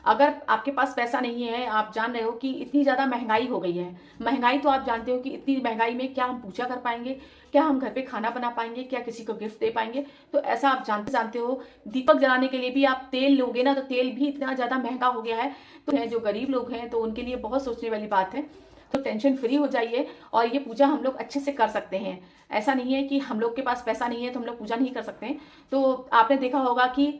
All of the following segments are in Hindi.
अगर आपके पास पैसा नहीं है, आप जान रहे हो कि इतनी ज़्यादा महंगाई हो गई है, महंगाई तो आप जानते हो कि इतनी महंगाई में क्या हम पूजा कर पाएंगे, क्या हम घर पे खाना बना पाएंगे, क्या किसी को गिफ्ट दे पाएंगे। तो ऐसा आप जानते जानते हो, दीपक जलाने के लिए भी आप तेल लोगे ना, तो तेल भी इतना ज़्यादा महंगा हो गया है। तो जो गरीब लोग हैं तो उनके लिए बहुत सोचने वाली बात है। तो टेंशन फ्री हो जाइए और ये पूजा हम लोग अच्छे से कर सकते हैं। ऐसा नहीं है कि हम लोग के पास पैसा नहीं है तो हम लोग पूजा नहीं कर सकते हैं। तो आपने देखा होगा कि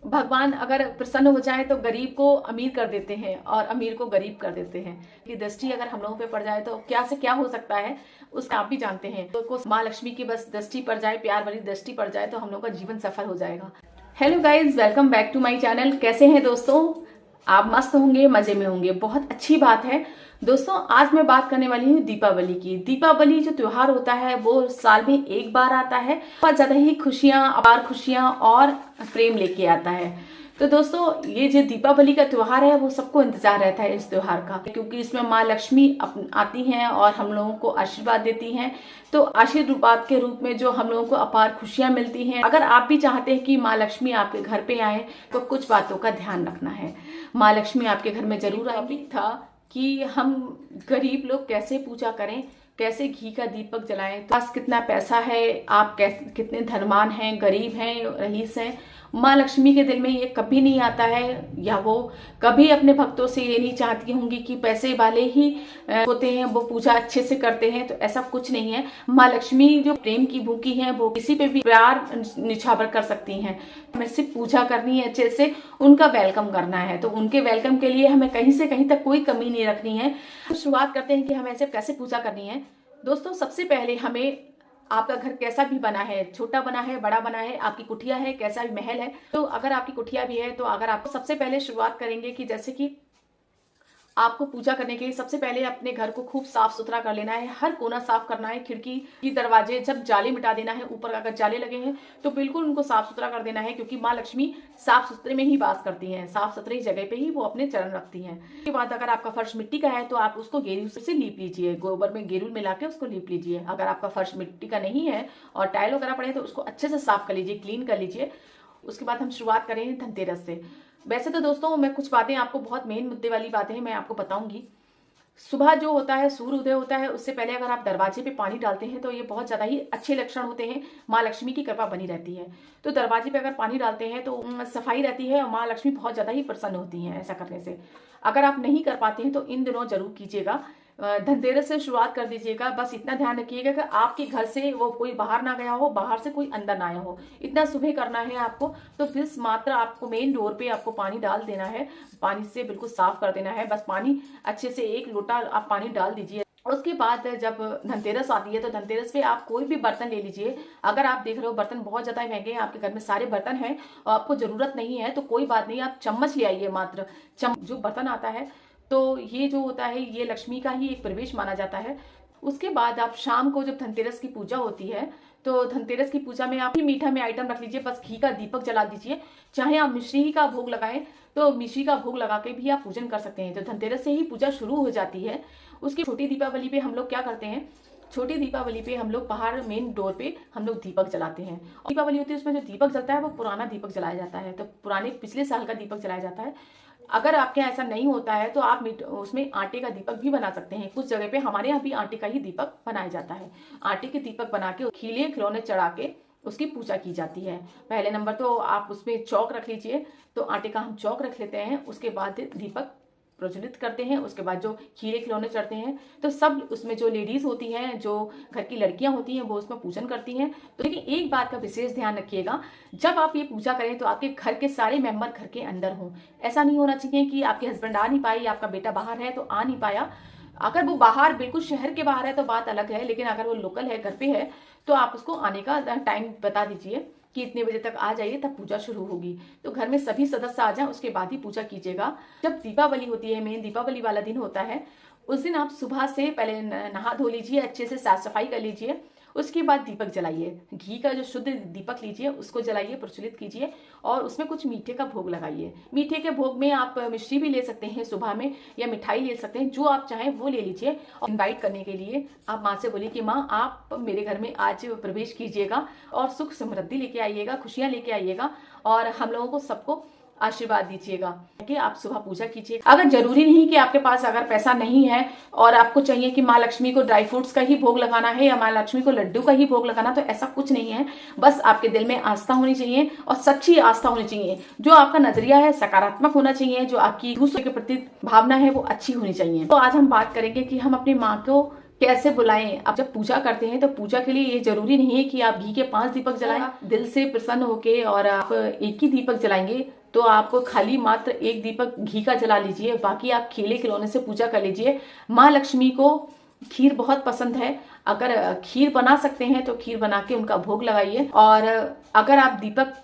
भगवान अगर प्रसन्न हो जाए तो गरीब को अमीर कर देते हैं और अमीर को गरीब कर देते हैं। कि दृष्टि अगर हम लोगों पे पड़ जाए तो क्या से क्या हो सकता है, उसका आप भी जानते हैं। तो को माँ लक्ष्मी की बस दृष्टि पड़ जाए, प्यार भरी दृष्टि पड़ जाए, तो हम लोग का जीवन सफल हो जाएगा। Hello guys, welcome back to my channel. कैसे हैं दोस्तों? आप मस्त होंगे, मजे में होंगे, बहुत अच्छी बात है। दोस्तों, आज मैं बात करने वाली हूँ दीपावली की। दीपावली जो त्योहार होता है वो साल में एक बार आता है, बहुत ज्यादा ही खुशियां, अपार खुशियां और प्रेम लेके आता है। तो दोस्तों, ये जो दीपावली का त्योहार है वो सबको इंतजार रहता है इस त्योहार का, क्योंकि इसमें माँ लक्ष्मी आती हैं और हम लोगों को आशीर्वाद देती हैं। तो आशीर्वाद के रूप में जो हम लोगों को अपार खुशियां मिलती हैं। अगर आप भी चाहते हैं कि माँ लक्ष्मी आपके घर पे आए तो कुछ बातों का ध्यान रखना है। माँ लक्ष्मी आपके घर में जरूर आएगी। था कि हम गरीब लोग कैसे पूजा करें, कैसे घी का दीपक जलाएं, तो पास कितना पैसा है, आप कैसे कितने धनवान हैं, गरीब हैं, रईस हैं, माँ लक्ष्मी के दिल में ये कभी नहीं आता है। या वो कभी अपने भक्तों से ये नहीं चाहती होंगी कि पैसे वाले ही होते हैं वो पूजा अच्छे से करते हैं। तो ऐसा कुछ नहीं है। माँ लक्ष्मी जो प्रेम की भूखी है वो किसी पे भी प्यार निछावर कर सकती हैं। हमें सिर्फ पूजा करनी है, अच्छे से उनका वेलकम करना है। तो उनके वेलकम के लिए हमें कहीं से कहीं तक कोई कमी नहीं रखनी है। तो शुरुआत करते हैं कि हमें ऐसे कैसे पूजा करनी है। दोस्तों, सबसे पहले हमें, आपका घर कैसा भी बना है, छोटा बना है, बड़ा बना है, आपकी कुटिया है, कैसा भी महल है, तो अगर आपकी कुटिया भी है तो अगर आपको सबसे पहले शुरुआत करेंगे कि जैसे कि आपको पूजा करने के लिए सबसे पहले अपने घर को खूब साफ सुथरा कर लेना है। हर कोना साफ करना है, खिड़की की दरवाजे जब जाले मिटा देना है, ऊपर अगर जाले लगे हैं तो बिल्कुल उनको साफ सुथरा कर देना है, क्योंकि माँ लक्ष्मी साफ सुथरे में ही वास करती हैं, साफ सुथरी जगह पे ही वो अपने चरण रखती हैं। उसके बाद अगर आपका फर्श मिट्टी का है तो आप उसको गेरू से लीप लीजिए, गोबर में गेरू मिला के उसको लीप लीजिए। अगर आपका फर्श मिट्टी का नहीं है और टाइल वगैरह पड़े तो उसको अच्छे से साफ कर लीजिए, क्लीन कर लीजिए। उसके बाद हम शुरुआत करें धनतेरस से। वैसे तो दोस्तों, मैं कुछ बातें आपको, बहुत मेन मुद्दे वाली बातें हैं, मैं आपको बताऊंगी। सुबह जो होता है, सूर्य उदय होता है, उससे पहले अगर आप दरवाजे पे पानी डालते हैं तो ये बहुत ज्यादा ही अच्छे लक्षण होते हैं। माँ लक्ष्मी की कृपा बनी रहती है। तो दरवाजे पे अगर पानी डालते हैं तो सफाई रहती है और माँ लक्ष्मी बहुत ज्यादा ही प्रसन्न होती हैं ऐसा करने से। अगर आप नहीं कर पाते हैं तो इन दिनों जरूर कीजिएगा। धनतेरस से शुरुआत कर दीजिएगा। बस इतना ध्यान रखिएगा कि आपके घर से वो कोई बाहर ना गया हो, बाहर से कोई अंदर ना आया हो, इतना सुबह करना है आपको। तो फिर मात्र आपको मेन डोर पे आपको पानी डाल देना है, पानी से बिल्कुल साफ कर देना है। बस पानी अच्छे से 1 लोटा आप पानी डाल दीजिए। उसके बाद जब धनतेरस आती है तो धनतेरस पे आप कोई भी बर्तन ले लीजिए। अगर आप देख रहे हो बर्तन बहुत ज्यादा महंगे हैं, आपके घर में सारे बर्तन हैं और आपको जरूरत नहीं है तो कोई बात नहीं, आप चम्मच ले आइए। मात्र जो बर्तन आता है, तो ये जो होता है ये लक्ष्मी का ही एक प्रवेश माना जाता है। उसके बाद आप शाम को जब धनतेरस की पूजा होती है तो धनतेरस की पूजा में आप ही मीठा में आइटम रख लीजिए, बस घी का दीपक जला दीजिए। चाहे आप मिश्री का भोग लगाएं तो मिश्री का भोग लगा के भी आप पूजन कर सकते हैं। तो धनतेरस से ही पूजा शुरू हो जाती है। उसकी छोटी दीपावली पे हम लोग क्या करते हैं, छोटी दीपावली पे हम लोग बाहर मेन डोर पे हम लोग दीपक जलाते हैं। और दीपावली होती है उसमें जो दीपक जलता है वो पुराना दीपक जलाया जाता है, तो पुराने पिछले साल का दीपक जलाया जाता है। अगर आपके यहाँ ऐसा नहीं होता है तो आप उसमें आटे का दीपक भी बना सकते हैं। कुछ जगह पे हमारे यहाँ भी आटे का ही दीपक बनाया जाता है। आटे के दीपक बना के खीले खिलौने चढ़ा के उसकी पूजा की जाती है। पहले नंबर तो आप उसमें चौक रख लीजिए, तो आटे का हम चौक रख लेते हैं। उसके बाद दीपक प्रज्वलित करते हैं। उसके बाद जो खीरे खिलौने चढ़ते हैं तो सब उसमें जो लेडीज होती हैं, जो घर की लड़कियां होती हैं, वो उसमें पूजन करती हैं। तो लेकिन एक बात का विशेष ध्यान रखिएगा, जब आप ये पूजा करें तो आपके घर के सारे मेंबर घर के अंदर हों। ऐसा नहीं होना चाहिए कि आपके हस्बैंड आ नहीं पाए या आपका बेटा बाहर है तो आ नहीं पाया। अगर वो बाहर बिल्कुल शहर के बाहर है तो बात अलग है, लेकिन अगर वो लोकल है, घर पे है, तो आप उसको आने का टाइम बता दीजिए कि इतने बजे तक आ जाइए, तब पूजा शुरू होगी। तो घर में सभी सदस्य आ जाएं, उसके बाद ही पूजा कीजिएगा। जब दीपावली होती है, मेन दीपावली वाला दिन होता है, उस दिन आप सुबह से पहले नहा धो लीजिए, अच्छे से साफ सफाई कर लीजिए। उसके बाद दीपक जलाइए, घी का जो शुद्ध दीपक लीजिए, उसको जलाइए, प्रज्वलित कीजिए और उसमें कुछ मीठे का भोग लगाइए। मीठे के भोग में आप मिश्री भी ले सकते हैं सुबह में, या मिठाई ले सकते हैं, जो आप चाहें वो ले लीजिए। और इनवाइट करने के लिए आप माँ से बोलिए कि माँ आप मेरे घर में आज प्रवेश कीजिएगा और सुख समृद्धि लेके आइएगा, खुशियां लेके आइएगा और हम लोगों को सबको आशीर्वाद दीजिएगा कि आप सुबह पूजा कीजिए। अगर जरूरी नहीं कि आपके पास अगर पैसा नहीं है और आपको चाहिए कि माँ लक्ष्मी को ड्राई फ्रूट्स का ही भोग लगाना है या माँ लक्ष्मी को लड्डू का ही भोग लगाना, तो ऐसा कुछ नहीं है। बस आपके दिल में आस्था होनी चाहिए और सच्ची आस्था होनी चाहिए। जो आपका नजरिया है सकारात्मक होना चाहिए, जो आपकी दूसरे के प्रति भावना है वो अच्छी होनी चाहिए। तो आज हम बात करेंगे कि हम अपनी माँ को कैसे बुलाएं। आप जब पूजा करते हैं तो पूजा के लिए ये जरूरी नहीं है कि आप घी के 5 दीपक जलाएं। दिल से प्रसन्न होके और आप एक ही दीपक जलाएंगे तो आपको खाली मात्र एक दीपक घी का जला लीजिए, बाकी आप खेले खिलौने से पूजा कर लीजिए। माँ लक्ष्मी को खीर बहुत पसंद है, अगर खीर बना सकते हैं तो खीर बना के उनका भोग लगाइए। और अगर आप दीपक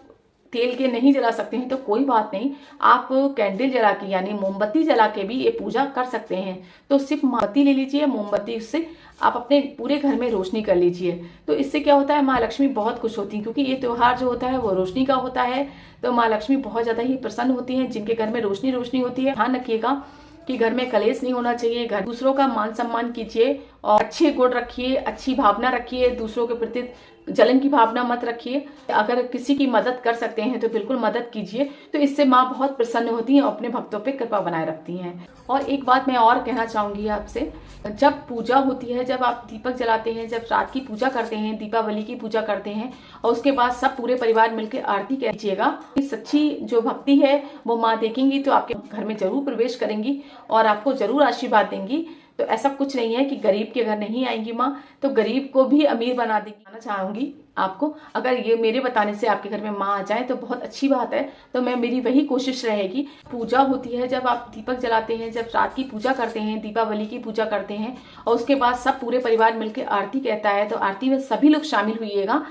तेल के नहीं जला सकते हैं तो कोई बात नहीं, आप कैंडल जला के यानी मोमबत्ती जला के भी ये पूजा कर सकते हैं। तो सिर्फ मोमबत्ती ले लीजिए, मोमबत्ती से आप अपने पूरे घर में रोशनी कर लीजिए। तो इससे क्या होता है, माँ लक्ष्मी बहुत खुश होती हैं, क्योंकि ये त्योहार जो होता है वो रोशनी का होता है। तो माँ लक्ष्मी बहुत ज्यादा ही प्रसन्न होती हैं जिनके घर में रोशनी रोशनी होती है। ध्यान रखिएगा कि घर में कलेश नहीं होना चाहिए। घर दूसरों का मान सम्मान कीजिए और अच्छे गुण रखिए, अच्छी भावना रखिए, दूसरों के प्रति जलन की भावना मत रखिए। अगर किसी की मदद कर सकते हैं तो बिल्कुल मदद कीजिए। तो इससे माँ बहुत प्रसन्न होती हैं और अपने भक्तों पे कृपा बनाए रखती हैं। और एक बात मैं और कहना चाहूंगी आपसे, जब पूजा होती है, जब आप दीपक जलाते हैं, जब रात की पूजा करते हैं, दीपावली की पूजा करते हैं और उसके बाद सब पूरे परिवार मिलकर आरती कीजिएगा। सच्ची जो भक्ति है वो माँ देखेंगी तो आपके घर में जरूर प्रवेश करेंगी और आपको जरूर आशीर्वाद देंगी। तो ऐसा कुछ नहीं है कि गरीब के घर नहीं आएंगी माँ, तो गरीब को भी अमीर बना देगी। कहना चाहूंगी आपको, अगर ये मेरे बताने से आपके घर में माँ आ जाए तो बहुत अच्छी बात है। तो मैं मेरी वही कोशिश रहेगी। पूजा होती है, जब आप दीपक जलाते हैं, जब रात की पूजा करते हैं, दीपावली की पूजा करते हैं और उसके बाद सब पूरे परिवार मिलकर आरती कहता है, तो आरती में सभी लोग शामिल हुइएगा।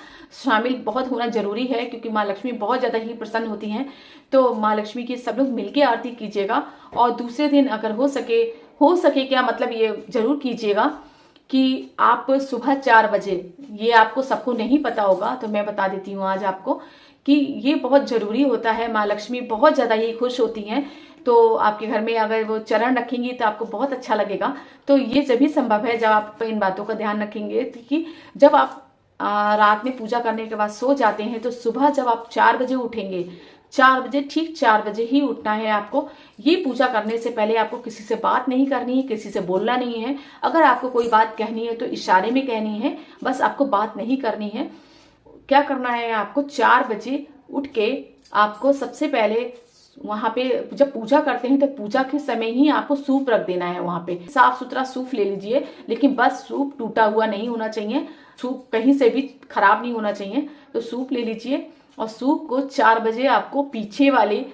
शामिल बहुत होना जरूरी है क्योंकि माँ लक्ष्मी बहुत ज्यादा ही प्रसन्न होती हैं। तो माँ लक्ष्मी की सब लोग मिलकर आरती कीजिएगा। और दूसरे दिन अगर हो सके क्या मतलब ये जरूर कीजिएगा कि आप सुबह 4 बजे, ये आपको सबको नहीं पता होगा तो मैं बता देती हूँ आज आपको कि ये बहुत जरूरी होता है। माँ लक्ष्मी बहुत ज्यादा ही खुश होती हैं। तो आपके घर में अगर वो चरण रखेंगी तो आपको बहुत अच्छा लगेगा। तो ये जब संभव है जब आप इन बातों का ध्यान रखेंगे कि जब आप रात में पूजा करने के बाद सो जाते हैं तो सुबह जब आप 4 बजे उठेंगे, 4 बजे, ठीक 4 बजे ही उठना है आपको। ये पूजा करने से पहले आपको किसी से बात नहीं करनी है, किसी से बोलना नहीं है। अगर आपको कोई बात कहनी है तो इशारे में कहनी है, बस आपको बात नहीं करनी है। क्या करना है, आपको 4 बजे उठ के आपको सबसे पहले वहां पे जब पूजा करते हैं तो पूजा के समय ही आपको सूप रख देना है। वहां पे साफ सुथरा सूप ले लीजिए, लेकिन बस सूप टूटा हुआ नहीं होना चाहिए, सूप कहीं से भी खराब नहीं होना चाहिए। तो सूप ले लीजिए और सूप को 4 बजे आपको पीछे वाले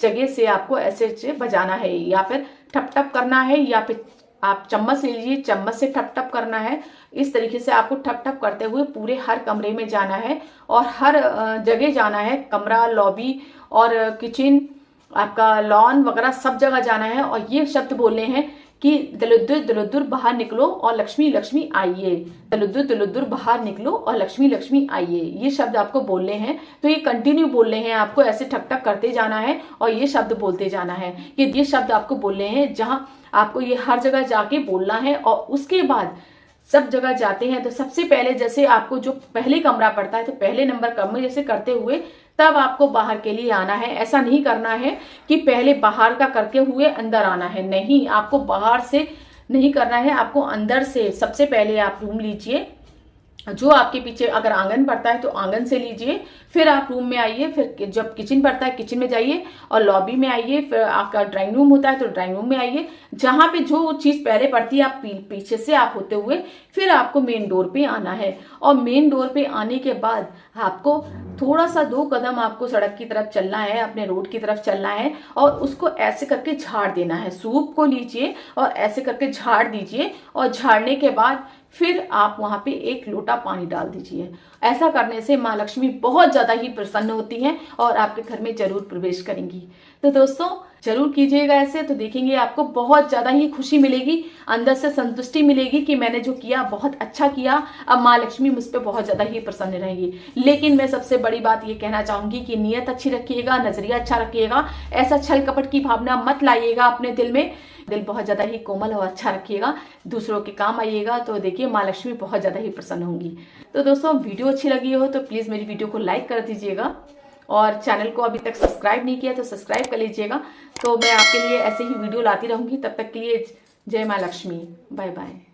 जगह से आपको ऐसे बजाना है, या फिर ठप ठप करना है, या फिर आप चम्मच ले लीजिए, चम्मच से ठप ठप करना है। इस तरीके से आपको ठप ठप करते हुए पूरे हर कमरे में जाना है और हर जगह जाना है, कमरा, लॉबी और किचन, आपका लॉन वगैरह सब जगह जाना है। और ये शब्द बोलने हैं कि दलुद्दुर दलुद्दुर बाहर निकलो और लक्ष्मी लक्ष्मी आइए, दलुद्दुर दलुद्दुर बाहर निकलो और लक्ष्मी लक्ष्मी आइए। ये शब्द आपको बोलने हैं। तो ये कंटिन्यू बोलने हैं आपको, ऐसे ठक ठक करते जाना है और ये शब्द बोलते जाना है कि ये शब्द आपको बोलने हैं, जहां आपको ये हर जगह जाके बोलना है। और उसके बाद सब जगह जाते हैं तो सबसे पहले जैसे आपको जो पहले कमरा पड़ता है तो पहले नंबर कमरे जैसे करते हुए तब आपको बाहर के लिए आना है। ऐसा नहीं करना है कि पहले बाहर का करके हुए अंदर आना है, नहीं, आपको बाहर से नहीं करना है, आपको अंदर से। सबसे पहले आप रूम लीजिए, जो आपके पीछे अगर आंगन पड़ता है तो आंगन से लीजिए, फिर आप रूम में आइए, फिर जब किचन पड़ता है किचन में जाइए और लॉबी में आइए, फिर आपका ड्राइंग रूम होता है तो ड्राइंग रूम में आइए। जहां पे जो चीज पहले पड़ती है आप पीछे से आप होते हुए फिर आपको मेन डोर पे आना है। और मेन डोर पे आने के बाद आपको थोड़ा सा 2 कदम आपको सड़क की तरफ चलना है, अपने रोड की तरफ चलना है और उसको ऐसे करके झाड़ देना है। सूप को लीजिए और ऐसे करके झाड़ दीजिए और झाड़ने के बाद फिर आप वहां पे 1 लोटा पानी डाल दीजिए। ऐसा करने से माँ लक्ष्मी बहुत ज्यादा ही प्रसन्न होती हैं और आपके घर में जरूर प्रवेश करेंगी। तो दोस्तों जरूर कीजिएगा ऐसे, तो देखेंगे आपको बहुत ज्यादा ही खुशी मिलेगी, अंदर से संतुष्टि मिलेगी कि मैंने जो किया बहुत अच्छा किया। अब माँ लक्ष्मी मुझ पर बहुत ज्यादा ही प्रसन्न रहेंगी। लेकिन मैं सबसे बड़ी बात ये कहना चाहूंगी कि नियत अच्छी रखिएगा, नजरिया अच्छा रखिएगा, ऐसा छल कपट की भावना मत लाइएगा अपने दिल में। दिल बहुत ज्यादा ही कोमल और अच्छा रखिएगा, दूसरों के काम आइएगा, तो देखिए माँ लक्ष्मी बहुत ज्यादा ही प्रसन्न होंगी। तो दोस्तों वीडियो अच्छी लगी हो तो प्लीज मेरी वीडियो को लाइक कर दीजिएगा और चैनल को अभी तक सब्सक्राइब नहीं किया तो सब्सक्राइब कर लीजिएगा। तो मैं आपके लिए ऐसे ही वीडियो लाती रहूँगी। तब तक के लिए जय माँ लक्ष्मी, बाय बाय।